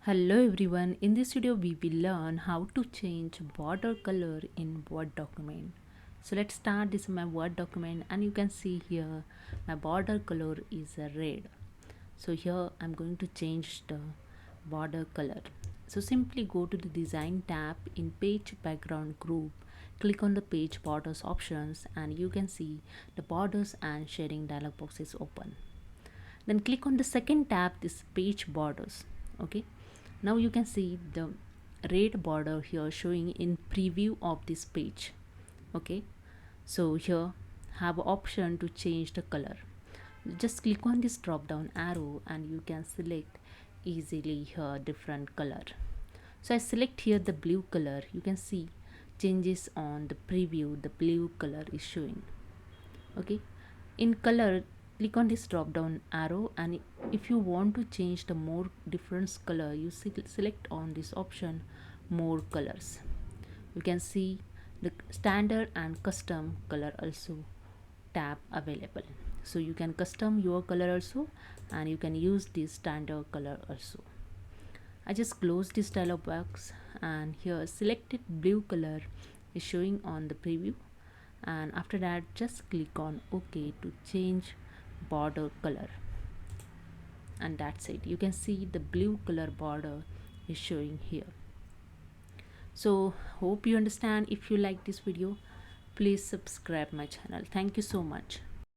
Hello everyone, in this video we will learn how to change border color in Word document. So let's start. This is my Word document and you can see here my border color is a red. So here I'm going to change the border color. So simply go to the design tab in page background group, click on the page borders options and you can see the borders and shading dialog box is open. Then click on the second tab, this page borders. Okay, now you can see the red border here showing in preview of this page. Okay, so here have option to change the color. Just click on this drop down arrow and you can select easily here different color. So I select here the blue color. You can see changes on the preview, the blue color is showing. Okay, in color click on this drop down arrow and if you want to change the more different color you select on this option more colors. You can see the standard and custom color also tab available, so you can custom your color also and you can use this standard color also. I just close this dialog box and here selected blue color is showing on the preview, and after that just click on OK to change border color, and that's it. You can see the blue color border is showing here. So hope you understand. If you like this video, please subscribe my channel. Thank you so much.